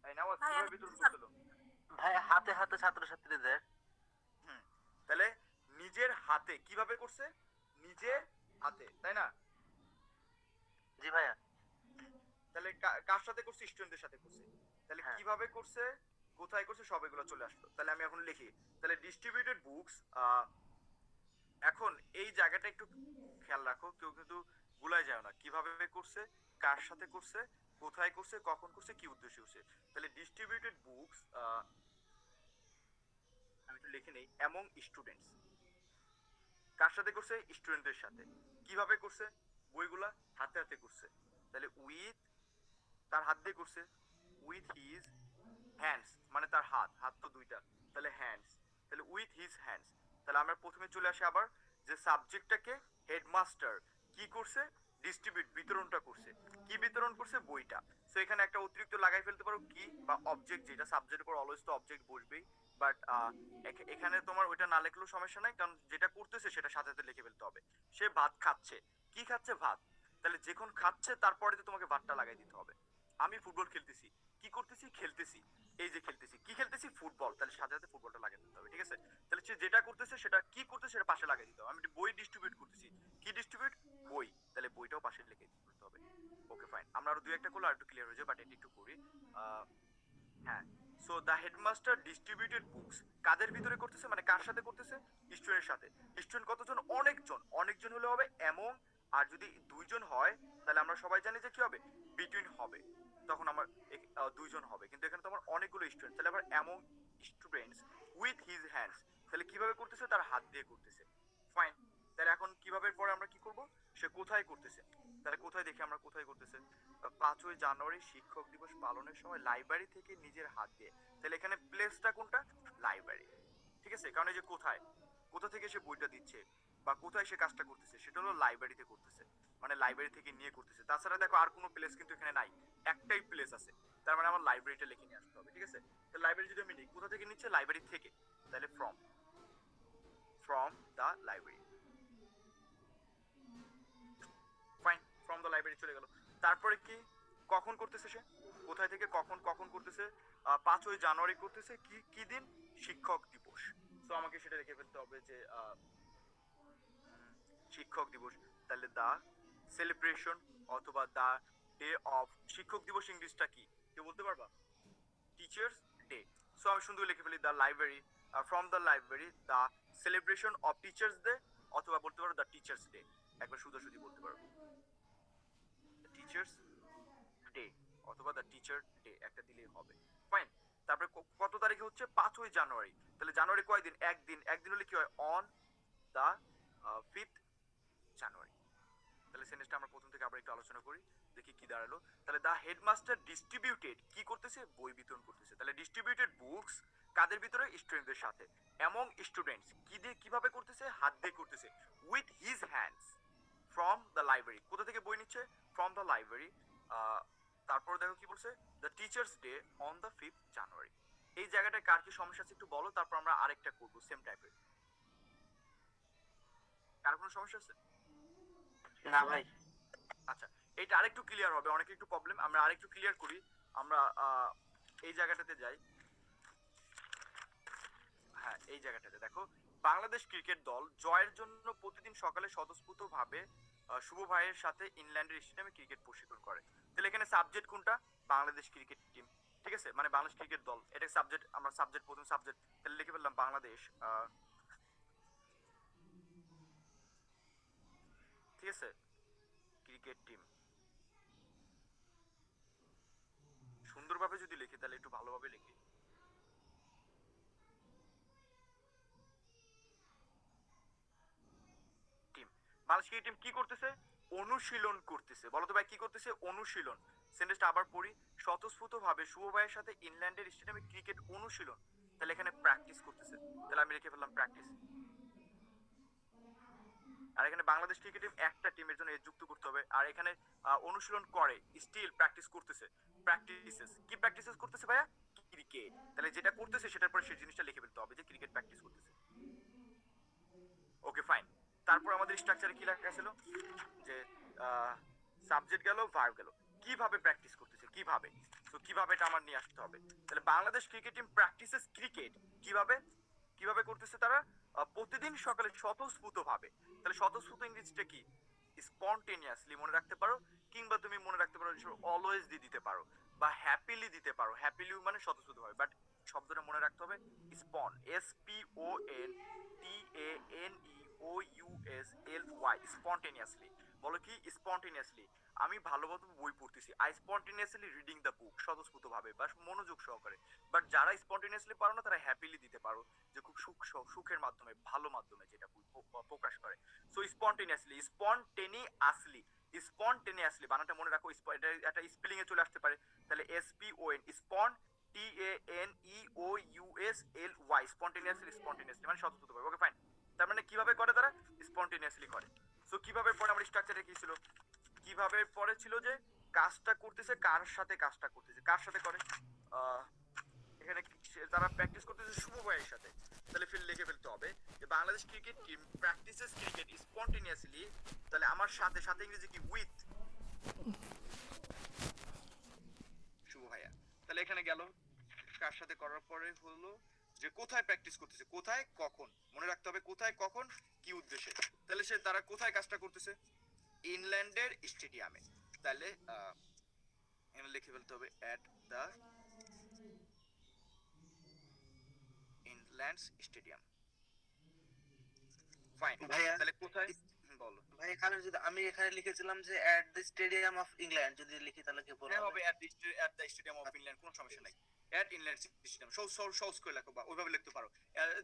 তাই না, কিভাবে বিতরণ করছিল?
ভাই হাতে হাতে ছাত্রছাত্রীদের।
হুম, তাহলে নিজের হাতে কিভাবে করছে, নিজের হাতে, তাই না?
জি ভাইয়া।
তাহলে কার সাথে করছে, স্টুডেন্টদের সাথে করছে। তাহলে
হ্যাঁ।
কিভাবে করছে, কোথায় করছে, সব এগুলো চলে আসলো। তাহলে আমি এখন লিখি, তাহলে ডিস্ট্রিবিউটেড বুকস। এখন এই জায়গাটা একটু খেয়াল রাখো, কেউ কিন্তু ভুলাই যায় না, কিভাবে করছে, কার সাথে করছে, কোথায় করছে, কখন করছে, কি উদ্দেশ্যে করছে। তাহলে ডিস্ট্রিবিউটেড বুকস, আমি একটু লিখে নেই, অ্যামং স্টুডেন্টস, কার সাথে করছে, স্টুডেন্টদের সাথে। কিভাবে করছে, বইগুলা হাতে হাতে করছে, তাহলে উইথ, তার হাত দিয়ে করছে, উইথ হিজ হ্যান্ডস, মানে তার হাত, হাত তো দুইটা, তাহলে হ্যান্ডস, তাহলে উইথ হিজ হ্যান্ডস। তাহলে আমরা প্রথমে চলে আসি আবার, যে সাবজেক্টটাকে হেডমাস্টার কি করছে, ডিস্ট্রিবিউট, বিতরণটা করছে, কি বিতরণ করছে, বইটা। সো এখানে একটা অতিরিক্ত লাগাই ফেলতে পারো, কি বা অবজেক্ট, যেটা সাবজেক্টের উপর অলওয়েজ তো অবজেক্ট বসবেই, বাট এখানে তোমার ওইটা না লিখলেও সমস্যা নাই, কারণ যেটা করতেছে সেটা সাথে সাথে লিখে ফেলতে হবে। সে ভাত খাচ্ছে, কি খাচ্ছে, ভাত। তাহলে যখন খাচ্ছে তারপরে তো তোমাকে ভাতটা লাগাই দিতে হবে। আমি ফুটবল খেলতেছি, কি করতেছি, খেলতেছি, এই যে খেলতেছি, কি খেলতেছি, ফুটবল, তাহলে সাথে সাথে ফুটবলটা লাগিয়ে দিতে হবে, ঠিক আছে? তাহলে সে যেটা করতেছে সেটা কি করতেছে সেটা পাশে লাগিয়ে দিতে হবে। আমি বই ডিস্ট্রিবিউট করতেছি, কি ডিস্ট্রিবিউট, বই, তাহলে বইটাও পাশে লিখে দিতে হবে। ওকে ফাইন, আমরা আরো দুই একটা করলে আর একটু ক্লিয়ার হয়ে যাবে, বাট এটা একটু করি। হ্যাঁ, so the headmaster distributed books, কাদের ভিতরে করতেছে, মানে কার সাথে করতেছে, স্টুডেন্টের সাথে। স্টুডেন্ট কতজন, অনেকজন, অনেকজন হলে হবে এমং, আর যদি দুইজন হয় তাহলে আমরা সবাই জানি যে কি হবে, বিটুইন হবে, তখন আমার দুইজন হবে, কিন্তু এখানে তো আমার অনেকগুলো স্টুডেন্ট, তাহলে আবার among students with his hands, তাহলে কিভাবে করতেছে, তার হাত দিয়ে করতেছে। ফাইন, তাহলে এখন কিভাবে পরে আমরা কি করব, সে কোথায় করতেছে, তাহলে কোথায় দেখি আমরা কোথায় করতেছে। 5ই জানুয়ারি শিক্ষক দিবস পালনের সময় লাইব্রেরি থেকে নিজের হাত দিয়ে, তাহলে এখানে প্লেসটা কোনটা, লাইব্রেরি, ঠিক আছে? কারণ এই যে কোথায়, কোথা থেকে সে বইটা দিচ্ছে বা কোথায় সে কাজটা করতেছে, সেটা হলো লাইব্রেরিতে করতেছে, মানে লাইব্রেরি থেকে নিয়ে করতেছে। তাছাড়া দেখো আর কোনো প্লেস কিন্তু এখানে নাই, একটাই প্লেস আছে, তার মানে আমার লাইব্রেরিটা লিখে নিয়ে আসতে হবে, ঠিক আছে? তাহলে লাইব্রেরি যদি আমি নিই, কোথা থেকে নিচ্ছে, লাইব্রেরি থেকে, তাহলে from, from the library. Fine, from the library চলে গেল। তারপরে কি, কখন করতেছে সে, কোথায় থেকে কখন, কখন করতেছে, 5ই জানুয়ারি করতেছে, কি কি দিন, শিক্ষক দিবস। তো আমাকে সেটা লিখে ফেলতে হবে যে শিক্ষক দিবস, তাহলে দা সেলিব্রেশন অথবা দা ডে অফ, শিক্ষক দিবস ইংলিশটা কি কেউ বলতে পারবা, টিচার্স ডে। সো আমি সুন্দর লিখে ফেলি, the library, from the library the celebration of teachers day, অথবা বলতে পারো দা টিচার্স ডে, একবার সোজাসুজি বলতে পারো, টিচার্স ডে অথবা দ্য টিচার ডে, একটা দিলেই হবে। ফাইন, তারপরে কত তারিখে হচ্ছে, 5ই জানুয়ারি, তাহলে জানুয়ারি কয়দিন, একদিন, একদিন হলে কি হয়, অন দা 5th জানুয়ারি। তাহলে সেন্টেন্সটা আমরা প্রথম থেকে আবার একটু আলোচনা করি, দেখি কি দাঁড়ালো। তাহলে দা হেডমাস্টার ডিস্ট্রিবিউটেড, কি করতেছে, বই বিতরণ করতেছে। তাহলে ডিস্ট্রিবিউটেড বুকস কাদের ভিতরে, স্টুডেন্টদের সাথে। অ্যামং স্টুডেন্টস, কি দিয়ে কিভাবে করতেছে, হাত দিয়ে করতেছে। With his hands, from the library, কোথা থেকে বই নিচ্ছে, ফ্রম দ্য লাইব্রেরি। তারপর দেখো কি বলছে, the teachers day on the 5th জানুয়ারি। এই জায়গাটায় কার কি সমস্যা আছে একটু বলো, তারপর আমরা আরেকটা করবো সেম টাইপের। কার কোনো সমস্যা আছে?
না ভাই।
আচ্ছা, এটা আরেকটু ক্লিয়ার হবে, অনেক একটু প্রবলেম, আমরা আরেকটু ক্লিয়ার করি। আমরা এই জায়গাটাতে যাই। হ্যাঁ, এই জায়গাটাতে দেখো, বাংলাদেশ ক্রিকেট দল জয়ের জন্য প্রতিদিন সকালে স্বতঃস্ফূর্তভাবে শুভ ভাইয়ের সাথে ইংল্যান্ডের স্টেডিয়ামে ক্রিকেট প্রশিক্ষণ করে। তাহলে এখানে সাবজেক্ট কোনটা, বাংলাদেশ ক্রিকেট টিম। ঠিক আছে, মানে বাংলাদেশ ক্রিকেট দল, এটা সাবজেক্ট, আমরা সাবজেক্ট প্রথম সাবজেক্ট, তাহলে লিখে ফেললাম বাংলাদেশ, ঠিক আছে, ক্রিকেট টিম। সুন্দরভাবে যদি লিখি তাহলে একটু ভালোভাবে লিখি। টিম, বাংলাদেশ ক্রিকেট টিম কি করতেছে? অনুশীলন করতেছে। বলো তো ভাই কি করতেছে? অনুশীলন। সেন্টেন্সটা আবার পড়ি। স্বতঃস্ফূর্ত ভাবে শুভ ভাইয়ের সাথে ইংল্যান্ডের স্টেডিয়ামে ক্রিকেট অনুশীলন, তাহলে এখানে প্র্যাকটিস করতেছে, তাহলে আমি লিখে ফেললাম প্র্যাকটিস। আর এখানে বাংলাদেশ ক্রিকেট টিম একটা টিমের জন্য যুক্ত করতে হবে, আর এখানে অনুশীলন করে, স্টিল প্র্যাকটিস করতেছে, প্র্যাকটিসেস, কি প্র্যাকটিসেস করতেছে ভাইয়া? ক্রিকেট। তাহলে যেটা করতেছে সেটার পরে সেই জিনিসটা লিখে ফেলতে হবে যে ক্রিকেট প্র্যাকটিস করতেছে। Okay fine. তারপর আমাদের স্ট্রাকচারে কি লেখা ছিল যে সাবজেক্ট গেল, ভার্ব গেল, কিভাবে প্র্যাকটিস করতেছে, কিভাবে, তো কিভাবে এটা আমার নিয়ে আসতে হবে। তাহলে Bangladesh cricket team practises cricket, কিভাবে, কিভাবে করতেছে তারা? প্রতিদিন সকালে স্বতঃস্ফূর্ত ভাবে। তাহলে স্বতঃস্ফূর্ত ইংরেজিটা কি? স্পন্টেনিয়াসলি মনে রাখতে পারো, কিংবা তুমি মনে রাখতে পারো অলওয়েজ দিয়ে দিতে পারো, বা হ্যাপিলি দিতে পারো। হ্যাপিলি মানে স্বতঃস্ফূর্ত ভাবে, বাট শব্দটা মনে রাখতে হবে স্পন, SPONTANEOUSLY, স্পন্টেনিয়াসলি। বলো কি? স্পন্টেনিয়াসলি। আমি ভালোমতো বই পড়তেছি, I spontaneously reading the book, স্বতঃস্ফূর্ত ভাবে বা মনোযোগ সহকারে। বাট যারা স্পন্টেনিয়াসলি পারো না তারা হ্যাপিলি দিতে পারো, যে খুব সুখের মাধ্যমে, ভালো মাধ্যমে যেটা প্রকাশ করে। সো স্পন্টেনিয়াসলি, স্পন্টেনিয়াসলি, স্পন্টেনিয়াসলি বানানটা মনে রাখো, এটা একটা স্পেলিং এ চলে আসতে পারে। তাহলে SPON, TANEOUSLY, স্পন্টেনিয়াসলি, স্পন্টেনিয়াসলি মানে স্বতঃস্ফূর্ত ভাবে। Okay fine. তার মানে কিভাবে করে তারা? স্পন্টেনিয়াসলি করে। সো কিভাবে পরে আমার স্ট্রাকচারে কি ছিল? কিভাবে পরে ছিল যে কাজটা করতেছে, কার সাথে কাজটা করতেছে, কার সাথে করে? এখানে তারা প্র্যাকটিস করতেছে শুভ ভাইয়ের সাথে, তাহলে লিখে ফেলতে হবে যে Bangladesh cricket team practises cricket spontaneously. তাহলে আমার সাথে, সাথে ইংরেজি কি? উইথ শুভ ভাইয়া। তাহলে এখানে গেল কার সাথে করার পরে হলো যে কোথায় প্র্যাকটিস করতেছে, কোথায় কখন, মনে রাখতে হবে কোথায় কখন কি উদ্দেশ্যে। তাহলে তারা কোথায় কাজটা করতেছে? ইংল্যান্ডের স্টেডিয়ামে। তাহলে এখানে লিখে ফেলতে হবে at the England's stadium. Fine.
ভাইয়া
তাহলে কোথায়? বলো।
ভাই এখানে যদি আমি এখানে লিখেছিলাম যে at the stadium of England, যদি লিখি তাহলে কি বলা
হ্যাঁ
হবে?
হবে, at the stadium of England, কোনো সমস্যা নাই। অ্যাট ইংল্যান্ড স্টেডিয়াম সহজ করে লেখো, বা ওইভাবে লিখতে পারো।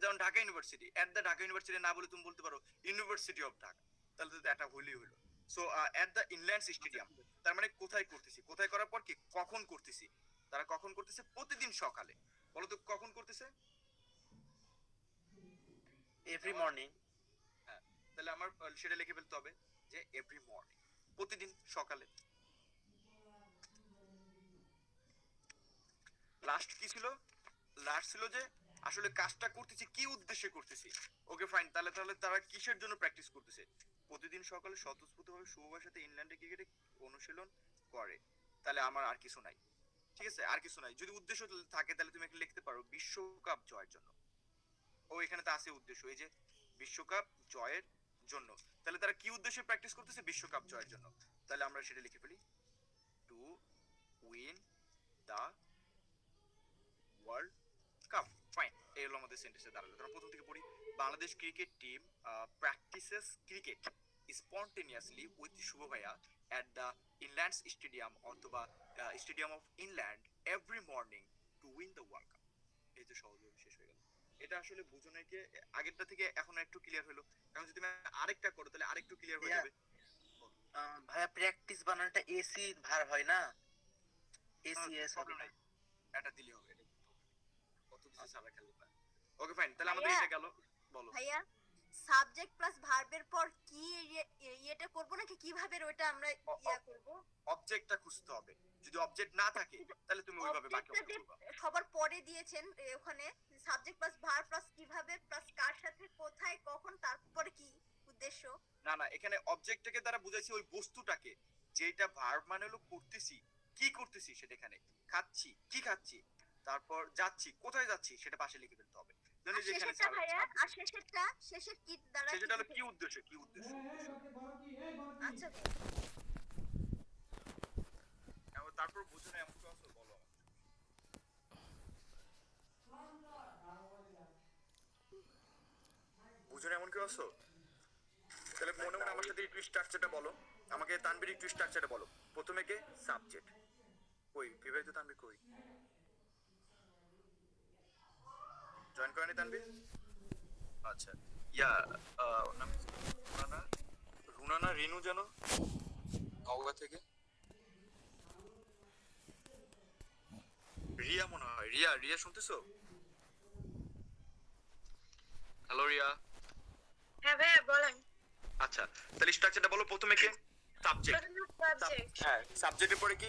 যেমন Dhaka university, at the Dhaka university না বলে তুমি বলতে পারো ইউনিভার্সিটি অফ ঢাকা, তাহলে তো এটা হইলেই হলো। So at the England stadium, তার মানে কোথায় করতেছি, কোথায় করার পর কি কখন করতেছি। তারা কখন করতেছে? প্রতিদিন সকালে। বলো তো কখন করতেছে?
Every morning.
হ্যাঁ, তাহলে আমার সেটা লিখে ফেলতে হবে যে এভরি মর্নিং, প্রতিদিন সকালে। লাস্ট কি ছিল? লাস্ট ছিল যে আসলে কাজটা করতেছি কি উদ্দেশ্যে করতেছি। Okay fine. তাহলে তাহলে তারা কিসের জন্য প্র্যাকটিস করতেছে? প্রতিদিন সকালে স্বতঃস্ফূর্তভাবে শুভবার সাথে ইংল্যান্ডে ক্রিকেটে অনুশীলন করে। তাহলে আমার আর কিছু নাই, ঠিক আছে, আর কিছু নাই। যদি উদ্দেশ্য থাকে তাহলে তুমি একটা লিখতে পারো বিশ্বকাপ জয়ের জন্য। ও এখানে তো আছে উদ্দেশ্য, এই যে বিশ্বকাপ জয়ের জন্য। তাহলে তারা কি উদ্দেশ্যে প্র্যাকটিস করতেছে? বিশ্বকাপ জয়ের জন্য। তাহলে আমরা সেটা লিখে ফেলি, to win the world cup. Fine. এই হলো আমাদের সেন্টেন্সে দাঁড়ালো। কারণ প্রথম থেকে পড়ি, Bangladesh cricket team practises cricket spontaneously with Shubho ভাইয়া অ্যাট দ্য ইংল্যান্ডস স্টেডিয়াম অথবা stadium of England every morning to win the world cup. এই তো সহজভাবে শেষ হয়ে গেল। এটা আসলে বুঝো নাকি আগেরটা থেকে এখন একটু ক্লিয়ার হলো। এখন যদি তুমি আরেকটা করো তাহলে আরেকটু ক্লিয়ার হয়ে যাবে।
ভাইয়া প্র্যাকটিস বানানটা এসি ভার হয় না? এসিএস হবে না?
এটা দিলে হবে, এটা কত কিছু সারা খেলতে পারে। Okay fine. তাহলে আমাদের
ভাইয়া,
এটা গেল। বলো।
ভাইয়া সাবজেক্ট প্লাস ভার্বের পর কি ইয়েটা করব নাকি কিভাবে ওটা আমরা করব?
অবজেক্টটা খুঁজতে হবে। যদি অবজেক্ট না থাকে তাহলে তুমি ওইভাবে বাকি অংশ করবা।
সবার পরে দিয়েছেন ওখানে সাবজেক্ট প্লাস ভার্ব প্লাস কিভাবে প্লাস কার সাথে কোথায় কখন তারপরে কি উদ্দেশ্য।
না না, এখানে অবজেক্টটাকে দ্বারা বুঝাইছি ওই বস্তুটাকে, যেটা ভার্ব মানে হলো করতেছি, কি করতেছি সেটা। এখানে খাচ্ছি, কি খাচ্ছি, তারপর যাচ্ছি, কোথায় যাচ্ছি সেটা পাশে লিখে ফেলতে হবে।
আর শেষেরটা ভাইয়া, আর শেষের কি দ্বারা
সেটা হলো কি উদ্দেশ্য, কি উদ্দেশ্য।
আচ্ছা
তারপর বুঝো না এমন কিছু আছে বলো। বুঝো না এমন কেউ আছো? তাহলে মনে মনে আমার সাথে একটু স্ট্রাকচারটা বলো। আমাকে তানভীর একটু স্ট্রাকচারটা বলো। প্রথমে কে? সাবজেক্ট। কই বিবাহিত তানভীর কই? জয়েন করেনি তানভীর? আচ্ছা। ইয়া ওর নাম কি? রুনানা, রুনানা রিনু যেন নওগাঁ থেকে। রিয়া মনে হয়। রিয়া, রিয়া শুনতেছো? হ্যালো রিয়া।
হ্যাঁ ভাইয়া বলেন।
আচ্ছা, তাহলে স্ট্রাকচারটা বলো। প্রথমে কে? সাবজেক্ট।
সাবজেক্ট।
হ্যাঁ, সাবজেক্টের পরে কি?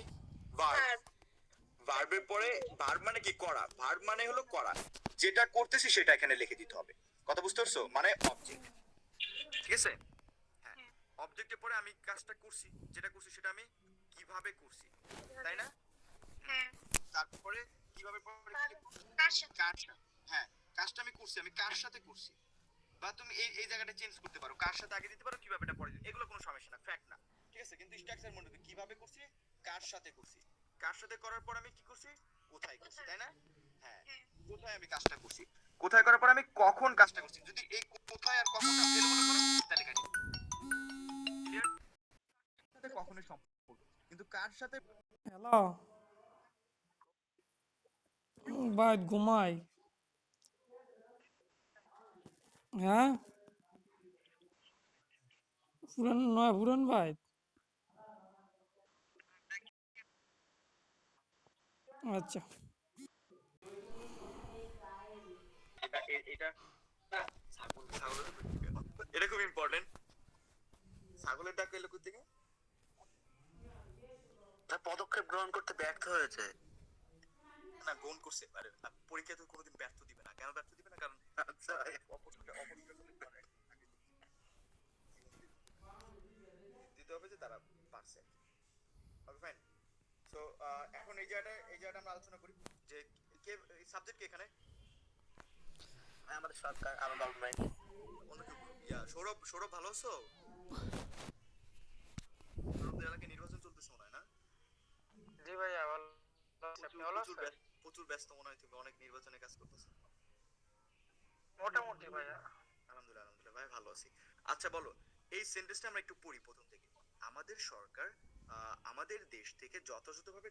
ভার্ব। ভার্বের পরে ভার্ব মানে কি? করা। ভার্ব মানে হলো করা। যেটা করতেছি সেটা এখানে লিখে দিতে হবে। কথা বুঝতে পারছো? মানে অবজেক্ট। ঠিক আছে? হ্যাঁ। অবজেক্টের পরে আমি কাজটা করছি, যেটা করছি সেটা আমি কিভাবে করছি, তাই না?
হ্যাঁ।
তারপরে কিভাবে পরে
কার সাথে?
কার সাথে? হ্যাঁ, কাজটা আমি করছি, আমি কার সাথে করছি। বা তুমি এই এই জায়গাটা চেঞ্জ করতে পারো, কার সাথে আগে দিতে পারো, কিভাবে এটা পরে দিতে, এগুলো কোনো সমস্যা না, ফ্যাক্ট না। ঠিক আছে? কিন্তু স্ট্রাকচার মনে রাখবে, কিভাবে করছি, কার সাথে করছি। কার সাথে করার পর আমি কি করছি, কোথায় করছি, তাই না? হ্যাঁ, কোথায় আমি কাজটা করছি, কোথায় করার পর আমি কখন কাজটা করছি। যদি এই কোথায় আর কখন এলোমেলো করো তাহলে কাটি। ক্লিয়ার? সাথে কখনোই সম্পর্ক, কিন্তু কার সাথে।
হ্যালো ভাই ঘুমাই। হ্যাঁ পুরান নয় পুরান ভাই। আচ্ছা
এটা এটা ছাগল, ছাগলের এটা খুব ইম্পর্টেন্ট। ছাগলের ডাক এলো কোথা থেকে?
তার পদক্ষেপ গ্রহণ করতে ব্যর্থ হয়েছে।
না, গোন করছে। আরে পরীক্ষায় তো কোনোদিন ব্যর্থ দিবে না। কেন ব্যর্থ দিবে না? কারণ
আচ্ছা
দিতে হবে যে তারা পারছে। Okay fine. সো এখন এই জায়গাটা আমরা আলোচনা করি যে কে সাবজেক্ট কে এখানে।
আমাদের সরকার, আমার গভর্নমেন্ট।
অন্য কেউ বলো। ইয়া সৌরভ, সৌরভ ভালো আছো? সৌরভদের এলাকায় নির্বাচন চলতেছে মনে হয় না?
জি ভাইয়া ভালো আছি, আপনি ভালো আছেন?
প্রচুর ব্যস্ত মনে হয়, তুমি অনেক নির্বাচনে কাজ করতেছো।
মোটামুটি ভাইয়া।
আলহামদুলিল্লাহ, আলহামদুলিল্লাহ ভাই, ভালো আছি। আচ্ছা বলো, এই সেন্টেন্সটা আমরা একটু পড়ি প্রথম থেকে। আমাদের সরকার আমাদের দেশ থেকে যথাযথভাবে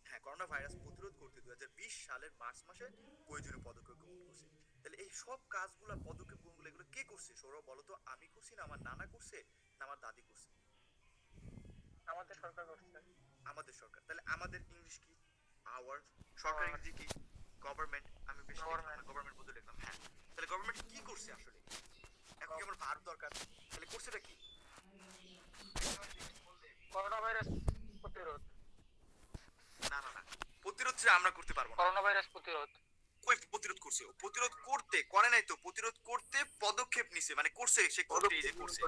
হ্যাঁ, করোনা ভাইরাস প্রতিরোধ করতে 2020 সালের মার্চ মাসে প্রয়োজনীয় পদক্ষেপ গ্রহণ করছে। তাহলে এই সব কাজগুলো, পদক্ষেপ গ্রহণগুলো, এগুলো কে করছে? সৌরভ বলো তো। আমি করছি, না আমার নানা করছে, না আমার দাদি করছে?
আমাদের সরকার করছে।
আমাদের সরকার। তাহলে আমাদের ইংলিশ কি? আওয়ার। Sarkar
Our.
ইংরেজি কি? গভর্নমেন্ট। আমি বেশি
Government.
গভর্নমেন্ট বলতে লিখলাম। হ্যাঁ, তাহলে গভর্নমেন্ট কি করছে আসলে? এখন কি আমার ভার্ব দরকার? তাহলে করছেটা কি?
করোনা ভাইরাস প্রতিরোধ।
না না না, প্রতিরোধটা আমরা করতে পারবো না।
করোনা ভাইরাস প্রতিরোধ।
ওই প্রতিরোধ করছে, ও প্রতিরোধ করতে করে নাই তো, প্রতিরোধ করতে পদক্ষেপ নিছে, মানে করছে, সে করতে, এই যে করছে।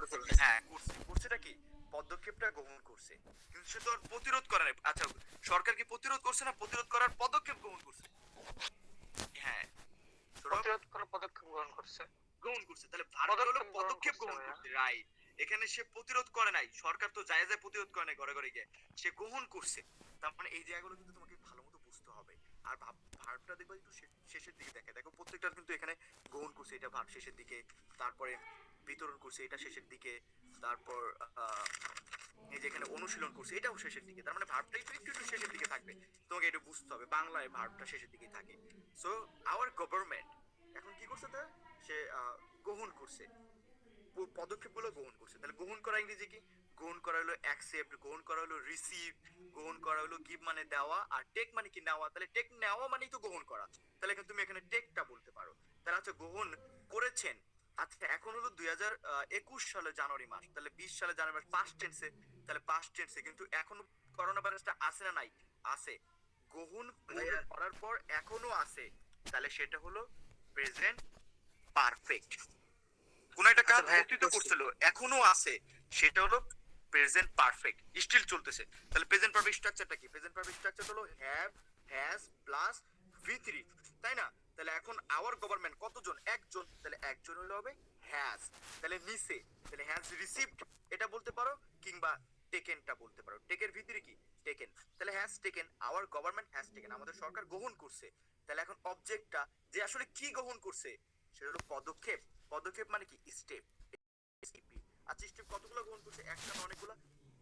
হ্যাঁ করছে, করছেটা কি? পদক্ষেপটা গ্রহণ করছে, কিন্তু সে তো আর প্রতিরোধ করে নাই। আচ্ছা, সরকার কি প্রতিরোধ করছে না প্রতিরোধ করার পদক্ষেপ গ্রহণ করছে? হ্যাঁ, সৌরভ
প্রতিরোধ করার পদক্ষেপ গ্রহণ করছে।
গ্রহণ করছে। তাহলে ভারত হলো পদক্ষেপ গ্রহণ করছে, রাইট। এখানে সে প্রতিরোধ করে নাই, সরকার তো যায় যায় প্রতিরোধ করে নাই, ঘরে ঘরে গিয়ে সে গ্রহণ করছে। তার মানে এই জায়গাগুলো কিন্তু তোমাকে ভালো মতো বুঝতে হবে। আর ভার্বটা দেখবা একটু শেষের দিকে দেখে দেখো, প্রত্যেকটা কিন্তু এখানে গ্রহণ করছে, এটা ভার্ব শেষের দিকে, তারপরে বিতরণ করছে, এটা শেষের দিকে, তারপর এই যে এখানে অনুশীলন করছে, এটাও শেষের দিকে। তার মানে ভার্বটা একটু একটু একটু শেষের দিকে থাকবে, তোমাকে এটা বুঝতে হবে। বাংলায় ভার্বটা শেষের দিকে থাকে। সো আওয়ার গভর্নমেন্ট এখন কি করছে? তার সে গ্রহণ করছে, পদক্ষেপগুলো গ্রহণ করছে। তাহলে গ্রহণ করা ইংরেজি কি? গ্রহণ করা হলো অ্যাকসেপ্ট, গ্রহণ করা হলো রিসিভ, গ্রহণ করা হলো গিভ মানে দেওয়া, আর টেক মানে কি? নেওয়া। তাহলে টেক নেওয়া মানেই তো গ্রহণ করা। তাহলে এখন তুমি এখানে টেকটা বলতে পারো। তাহলে আচ্ছা, গ্রহণ করেছেন। আচ্ছা, এখন হলো 2021 সালে জানুয়ারি মাস, তাহলে 20 সালে জানুয়ারি মাস পাস্ট টেন্সে, তাহলে পাস্ট টেন্সে কিন্তু এখনো করোনা ভাইরাসটা আছে না নাই? আছে। গ্রহণ করার পর এখনো আছে, তাহলে সেটা হলো প্রেজেন্ট পারফেক্ট। কোন একটা কাজ অতীত করছিল, এখনো আছে, সেটা হলো প্রেজেন্ট পারফেক্ট, স্টিল চলতেছে। তাহলে প্রেজেন্ট পারফেক্ট স্ট্রাকচারটা কি? প্রেজেন্ট পারফেক্ট স্ট্রাকচার হলো হ্যাভ, হ্যাজ প্লাস V3, তাই না? তাহলে এখন আওয়ার গভর্নমেন্ট কতজন? একজন। তাহলে একজন হলো হবে হ্যাজ। তাহলে নিচে, তাহলে হ্যাজ রিসিভড এটা বলতে পারো, কিংবা টেকেনটা বলতে পারো। টেকের ভিতরে কি? টেকেন। তাহলে has taken, hour government has taken, আমাদের সরকার গ্রহণ করছে। তাহলে এখন অবজেক্টটা যে আসলে কি গ্রহণ করছে সেটা হলো পদক্ষেপ। পদক্ষেপ মানে কি? স্টেপ। আচ্ছা স্টেপ কতগুলো গ্রহণ করছে? একটা না অনেকগুলো?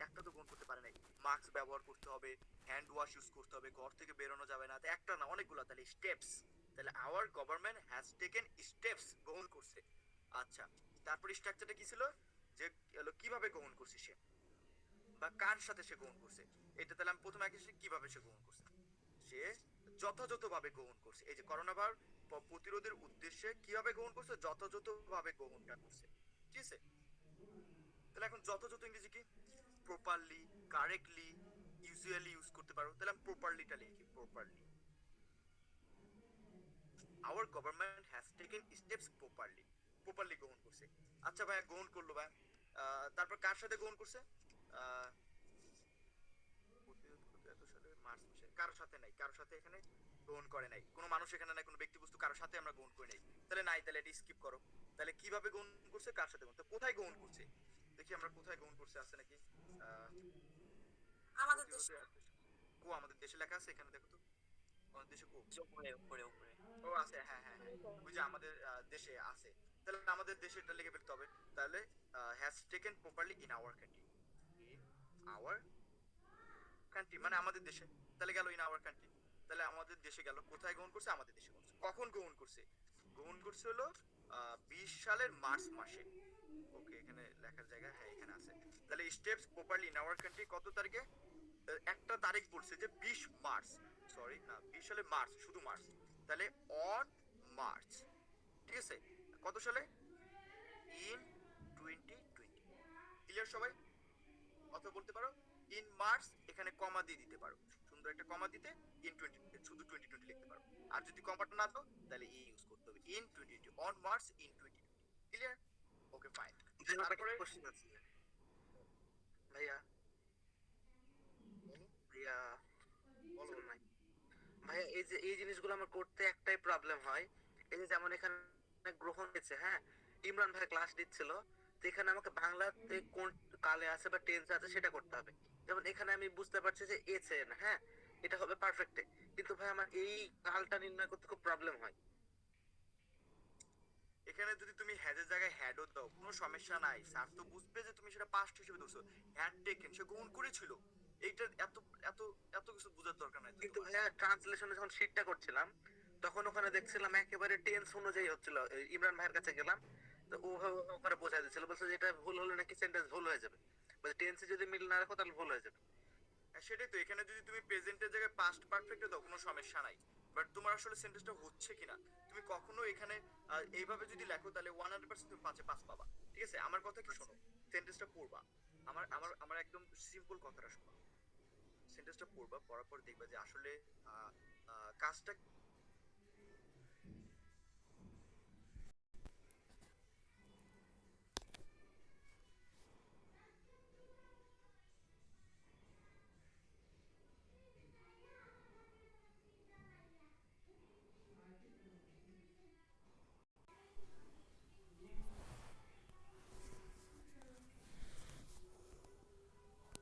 একটা তো গ্রহণ করতে পারে নাই। মাস্ক ব্যবহার করতে হবে, হ্যান্ড ওয়াশ ইউজ করতে হবে, ঘর থেকে বেরোনো যাবে না, তো একটা না অনেকগুলো, তাহলে স্টেপস। তাহলে hour government has taken steps, গ্রহণ করছে। আচ্ছা তারপর স্ট্রাকচারটা কি ছিল? যে হলো কিভাবে গ্রহণ করছে সে, বা কার সাথে সে গ্রহণ করছে। এটা তাহলে আমি প্রথমে আগে কিভাবে সে গ্রহণ করছে। সে যথাযথভাবে গ্রহণ করছে। এই যে করোনা ভাইরাস প্রতিরোধের উদ্দেশ্যে কিভাবে গ্রহণ করছে? যথাযথভাবে গ্রহণটা করছে। ঠিক আছে, তাহলে এখন যথাযথ ইংরেজি কি? প্রপারলি, কারেক্টলি, ইউজুয়ালি ইউজ করতে পারো। তাহলে আমি প্রপারলিটা লিখি, properly. Hour government has taken steps properly, properly গ্রহণ করছে। আচ্ছা ভাই গ্রহণ করলো ভাই, তারপর কার সাথে গ্রহণ করছে? আহ, প্রতিরোধ করতে এত সালে মার্চ মাসে কারোর সাথে নাই, কারোর সাথে এখানে গ্রহণ করে নাই, কোনো মানুষ এখানে নাই, কোনো ব্যক্তি বস্তু কারোর সাথে আমরা গ্রহণ করি নাই। তাহলে নাই, তাহলে এটা স্কিপ করো। তাহলে কিভাবে গ্রহণ করছে, কার সাথে গ্রহণ, তো কোথায় গ্রহণ করছে? দেখি আমরা কোথায় গ্রহণ করছে, আছে নাকি? আহ,
আমাদের দেশে।
কো আমাদের দেশে লেখা আছে এখানে, দেখো তো আমাদের দেশে কো।
উপরে উপরে উপরে।
ও আছে, হ্যাঁ হ্যাঁ হ্যাঁ, ওই যে আমাদের দেশে আছে। তাহলে আমাদের দেশে এটা লিখে ফেলতে হবে। তাহলে has taken properly in our country, in our country মানে আমাদের দেশে। তাহলে গেল ইন আওয়ার কান্ট্রি, তাহলে আমাদের দেশে গেল। কোথায় গ্রহণ করছে? আমাদের দেশে গ্রহণ করছে। কখন গ্রহণ করছে? গ্রহণ করছে হলো 20 সালের মার্চ মাসে। ওকে এখানে লেখার জায়গা, হ্যাঁ এখানে আছে। তাহলে steps properly in our country কত তারিখে? একটা তারিখ বলছে যে 20 মার্চ, সরি না 20 সালে মার্চ, শুধু মার্চ। তাহলে অন মার্চ, ঠিক আছে। কত সালে? ইন 2020। ক্লিয়ার সবাই? অথবা বলতে পারো ইন মার্চ, এখানে কমা দিয়ে দিতে পারো, সুন্দর একটা কমা দিতে ইন 20, শুধু 2020 লিখতে পারো। আর যদি কমাটা না দাও তাহলে ইউজ করতে হবে in 2020, on much in 2020। Clear? Okay fine. তারপরে
কোশ্চেন আছে ভাইয়া। ভাইয়া
বলো।
শুনুন নাই ভাইয়া, এই যে এই জিনিসগুলো আমার করতে একটাই প্রবলেম হয়। এই যে যেমন এখানে গ্রহণ হয়েছে, হ্যাঁ, ইমরান ভাই ক্লাস দিচ্ছিল, তো এখানে আমাকে বাংলাতে কোন কালে আছে বা টেন্স আছে সেটা করতে হবে। যেমন এখানে আমি বুঝতে পারছি যে এছে না, হ্যাঁ, এটা হবে পারফেক্টে, কিন্তু ভাই আমার এই কালটা নির্ণয় করতে খুব প্রবলেম হয়।
এখানে যদি তুমি হ্যাজের জায়গায় হ্যাডও দাও কোনো সমস্যা নাই, স্যার তো বুঝবে যে তুমি সেটা পাস্ট হিসেবে ধরছো। হ্যাড টেকেন, সে গ্রহণ করেছিল। এইটা এত এত এত কিছু বোঝার দরকার নাই তো
কিন্তু
তোমার।
ভাইয়া ট্রান্সলেশনে যখন শিটটা করছিলাম, তখন ওখানে দেখছিলাম একেবারে টেন্স অনুযায়ী হচ্ছিল। ইমরান ভাইয়ের কাছে গেলাম, তো ও ওখানে বোঝাই দিচ্ছিল, বলছে যে এটা ভুল হলে নাকি সেন্টেন্স ভুল হয়ে যাবে, বলছে টেন্সে যদি মিল না রাখো তাহলে ভুল হয়ে যাবে।
হ্যাঁ, সেটাই তো, এখানে যদি তুমি প্রেজেন্টের জায়গায় পাস্ট পারফেক্টে দাও কোনো সমস্যা নাই। বাট তোমার আসলে সেন্টেন্সটা হচ্ছে কিনা, তুমি কখনো এখানে এইভাবে যদি লেখো তাহলে 100% তুমি 5-এ 5 পাবা। ঠিক আছে, আমার কথা কি শোনো, সেন্টেন্সটা পড়বা। আমার আমার আমার একদম সিম্পল কথাটা শোনো। সেন্টেন্সটা পড়বা, পড়ার পর দেখবা যে আসলে কাজটা